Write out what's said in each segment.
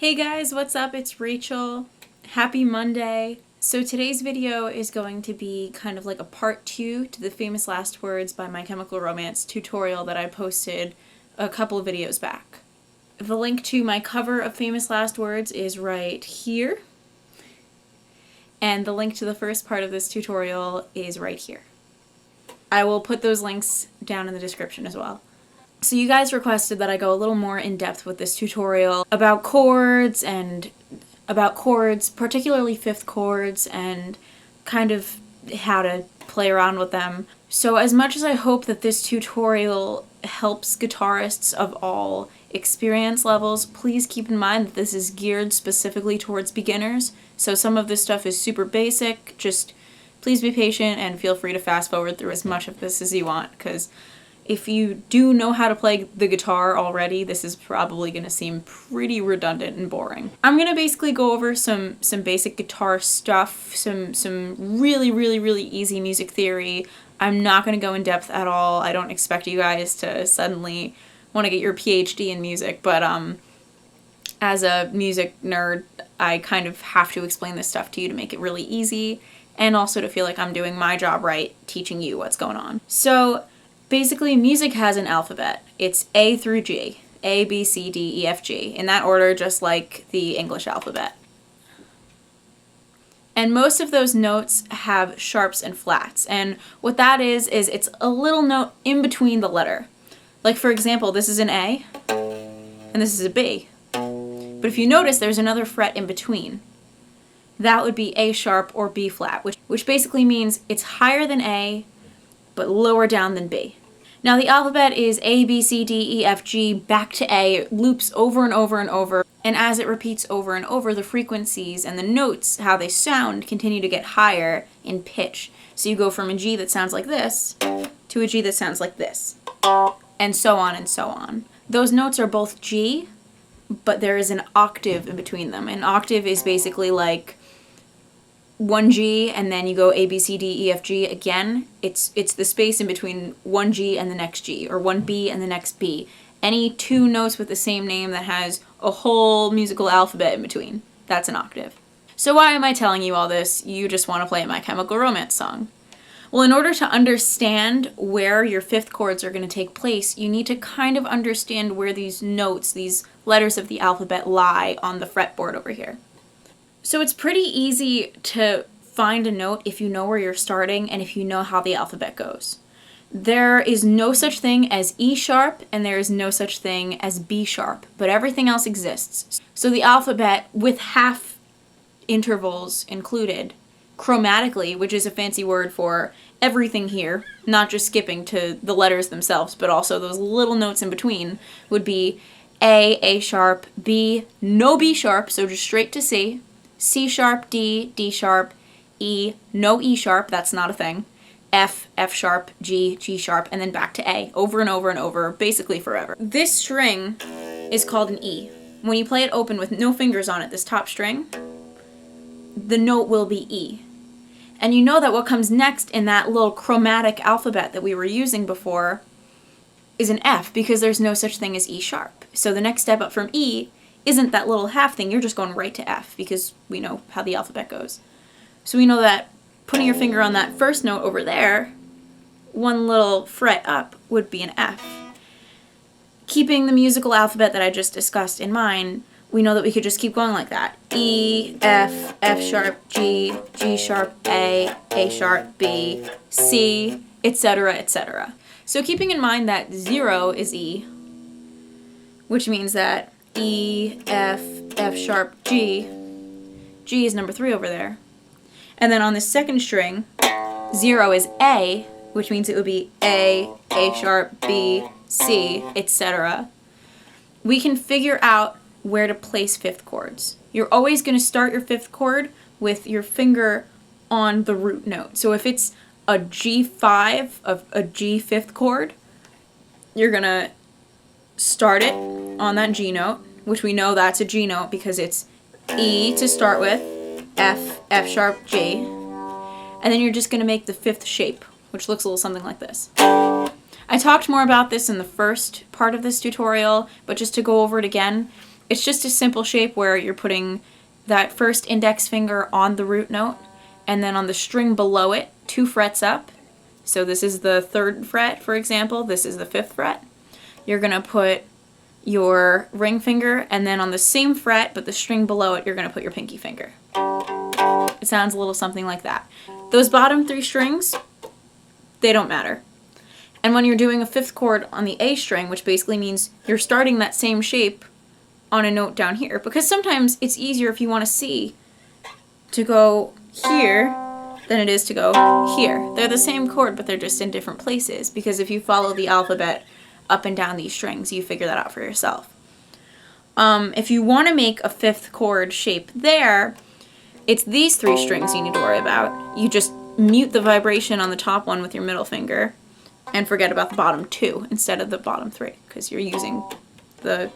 Hey guys, what's up? It's Rachel. Happy Monday. So today's video is going to be kind of like a part 2 to the Famous Last Words by My Chemical Romance tutorial that I posted a couple of videos back. The link to my cover of Famous Last Words is right here, and the link to the first part of this tutorial is right here. I will put those links down in the description as well. So you guys requested that I go a little more in depth with this tutorial about chords, particularly fifth chords, and kind of how to play around with them. So as much as I hope that this tutorial helps guitarists of all experience levels, please keep in mind that this is geared specifically towards beginners. So some of this stuff is super basic. Just please be patient and feel free to fast forward through as much of this as you want, because if you do know how to play the guitar already, this is probably going to seem pretty redundant and boring. I'm going to basically go over some basic guitar stuff, some really easy music theory. I'm not going to go in depth at all. I don't expect you guys to suddenly want to get your PhD in music, but as a music nerd, I kind of have to explain this stuff to you to make it really easy, and also to feel like I'm doing my job right, teaching you what's going on. So basically, music has an alphabet. It's A through G. A, B, C, D, E, F, G. In that order, just like the English alphabet. And most of those notes have sharps and flats. And what that is it's a little note in between the letter. Like, for example, this is an A, and this is a B. But if you notice, there's another fret in between. That would be A sharp or B flat, which basically means it's higher than A, but lower down than B. Now the alphabet is A, B, C, D, E, F, G, back to A. It loops over and over and over, and as it repeats over and over, the frequencies and the notes, how they sound, continue to get higher in pitch. So you go from a G that sounds like this to a G that sounds like this, and so on and so on. Those notes are both G, but there is an octave in between them. An octave is basically like one G, and then you go A, B, C, D, E, F, G again. It's the space in between one G and the next G, or one B and the next B. Any two notes with the same name that has a whole musical alphabet in between. That's an octave. So why am I telling you all this? You just want to play My Chemical Romance song. Well, in order to understand where your fifth chords are going to take place, you need to kind of understand where these notes, these letters of the alphabet, lie on the fretboard over here. So it's pretty easy to find a note if you know where you're starting and if you know how the alphabet goes. There is no such thing as E sharp, and there is no such thing as B sharp, but everything else exists. So the alphabet, with half intervals included, chromatically, which is a fancy word for everything here, not just skipping to the letters themselves, but also those little notes in between, would be A sharp, B, no B sharp, so just straight to C, C sharp, D, D sharp, E, no E sharp, that's not a thing, F, F sharp, G, G sharp, and then back to A, over and over and over, basically forever. This string is called an E. When you play it open with no fingers on it, this top string, the note will be E. And you know that what comes next in that little chromatic alphabet that we were using before is an F, because there's no such thing as E sharp. So the next step up from E isn't that little half thing, you're just going right to F, because we know how the alphabet goes. So we know that putting your finger on that first note over there, one little fret up would be an F. Keeping the musical alphabet that I just discussed in mind, we know that we could just keep going like that. E, F, F sharp, G, G sharp, A sharp, B, C, etc., etc. So keeping in mind that 0 is E, which means that E, F, F sharp, G. G is number 3 over there. And then on the second string, 0 is A, which means it would be A sharp, B, C, etc. We can figure out where to place fifth chords. You're always going to start your fifth chord with your finger on the root note. So if it's a G5 of a G fifth chord, you're going to start it on that G note, which we know that's a G note because it's E to start with, F, F sharp, G, and then you're just going to make the fifth shape, which looks a little something like this. I talked more about this in the first part of this tutorial, but just to go over it again, It's just a simple shape where you're putting that first index finger on the root note, and then on the string below it, 2 frets up. So this is the 3rd fret, for example. This is the 5th fret. You're going to put your ring finger, and then on the same fret, but the string below it, you're going to put your pinky finger. It sounds a little something like that. Those bottom 3 strings, they don't matter. And when you're doing a 5th chord on the A string, which basically means you're starting that same shape on a note down here, because sometimes it's easier if you want to see to go here than it is to go here. They're the same chord, but they're just in different places, because if you follow the alphabet up and down these strings, you figure that out for yourself. If you want to make a 5th chord shape there, it's these 3 strings you need to worry about. You just mute the vibration on the top one with your middle finger and forget about the bottom 2 instead of the bottom 3, because you're using the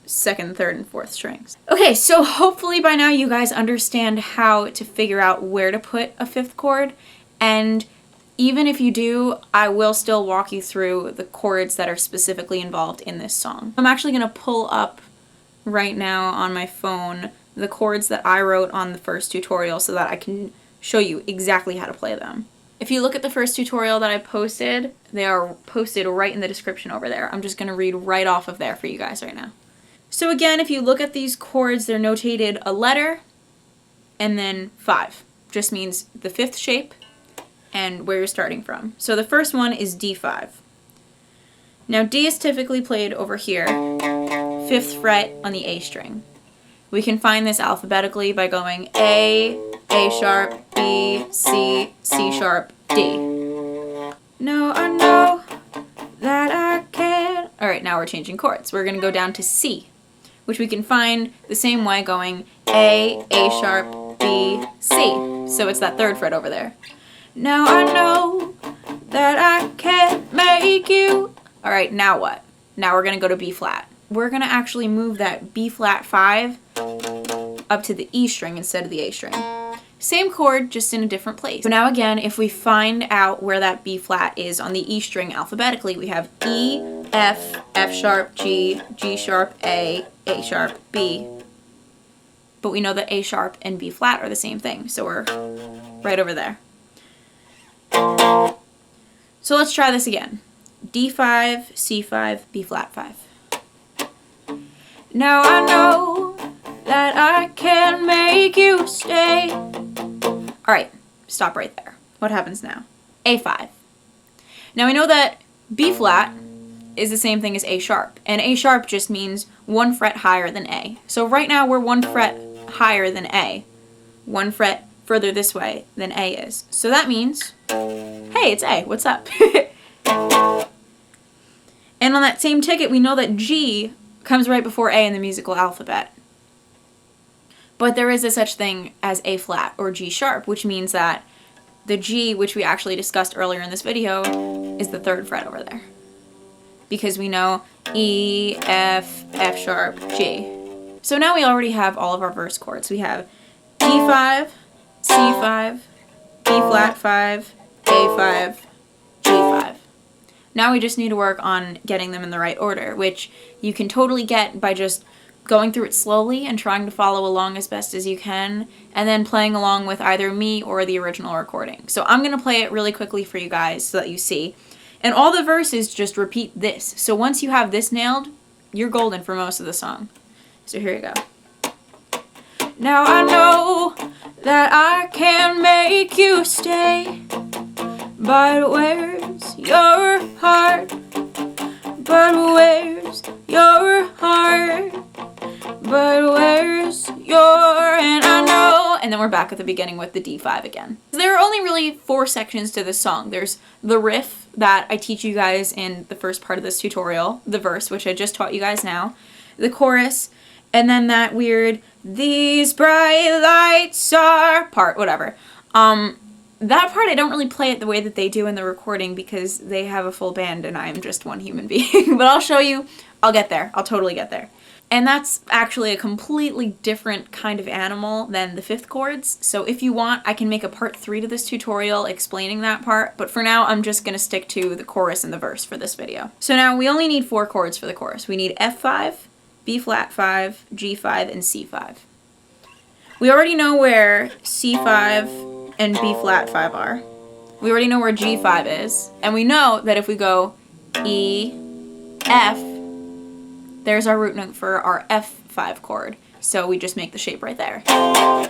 2nd, 3rd, and 4th strings. Okay, so hopefully by now you guys understand how to figure out where to put a 5th chord, and even if you do, I will still walk you through the chords that are specifically involved in this song. I'm actually going to pull up right now on my phone the chords that I wrote on the first tutorial so that I can show you exactly how to play them. If you look at the first tutorial that I posted, they are posted right in the description over there. I'm just going to read right off of there for you guys right now. So again, if you look at these chords, they're notated a letter and then 5. Just means the 5th shape and where you're starting from. So the first one is D5. Now D is typically played over here, 5th fret on the A string. We can find this alphabetically by going A sharp, B, C, C sharp, D. No, I know that I can. All right, now we're changing chords. We're gonna go down to C, which we can find the same way going A sharp, B, C. So it's that 3rd fret over there. Now I know that I can't make you. All right, now what? Now we're gonna go to B flat. We're gonna actually move that B flat 5 up to the E string instead of the A string. Same chord, just in a different place. So now again, if we find out where that B flat is on the E string alphabetically, we have E, F, F sharp, G, G sharp, A sharp, B. But we know that A sharp and B flat are the same thing, so we're right over there. So let's try this again. D5, C5, B flat 5. Now I know that I can make you stay. All right, stop right there. What happens now? A5. Now we know that B flat is the same thing as A sharp, and A sharp just means 1 fret higher than A. So right now we're 1 fret higher than A, 1 fret further this way than A is. So that means, hey, it's A, what's up? And on that same ticket, we know that G comes right before A in the musical alphabet. But there is a such thing as A flat or G sharp, which means that the G, which we actually discussed earlier in this video, is the 3rd fret over there. Because we know E, F, F sharp, G. So now we already have all of our verse chords. We have D5, C5, B flat 5, A5, G5. Now we just need to work on getting them in the right order, which you can totally get by just going through it slowly and trying to follow along as best as you can, and then playing along with either me or the original recording. So I'm going to play it really quickly for you guys so that you see. And all the verses just repeat this. So once you have this nailed, you're golden for most of the song. So here you go. Now I know that I can make you stay, but where's your heart? But where's your heart? But where's your, and I know, and then we're back at the beginning with the D5 again. There are only really 4 sections to this song. There's the riff that I teach you guys in the first part of this tutorial, the verse, which I just taught you guys now, the chorus, and then that weird, these bright lights are part, whatever. That part I don't really play it the way that they do in the recording because they have a full band and I'm just one human being. But I'll show you, I'll get there, I'll totally get there. And that's actually a completely different kind of animal than the 5th chords. So if you want, I can make a part 3 to this tutorial explaining that part. But for now, I'm just going to stick to the chorus and the verse for this video. So now we only need 4 chords for the chorus. We need F5, B flat 5, G5, and C5. We already know where C5 and B flat 5 are. We already know where G5 is. And we know that if we go E, F, there's our root note for our F5 chord. So we just make the shape right there.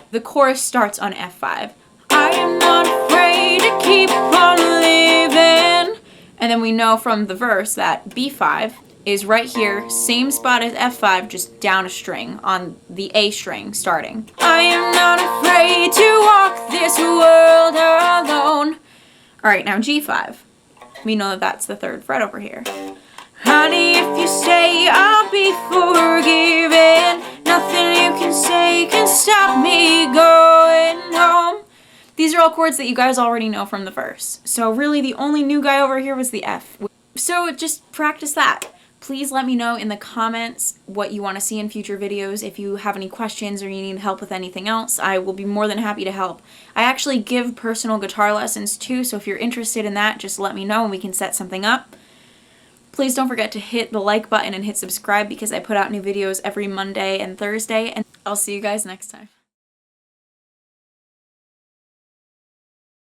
The chorus starts on F5. I am not afraid to keep on living. And then we know from the verse that B5 is right here, same spot as F5, just down a string on the A string starting. I am not afraid to walk this world alone. Alright, now G5. We know that that's the 3rd fret over here. Honey, if you stay, I'll be forgiven. Nothing you can say can stop me going home. These are all chords that you guys already know from the verse. So really the only new guy over here was the F. So just practice that. Please let me know in the comments what you want to see in future videos. If you have any questions or you need help with anything else, I will be more than happy to help. I actually give personal guitar lessons too, so if you're interested in that, just let me know and we can set something up. Please don't forget to hit the like button and hit subscribe because I put out new videos every Monday and Thursday, and I'll see you guys next time.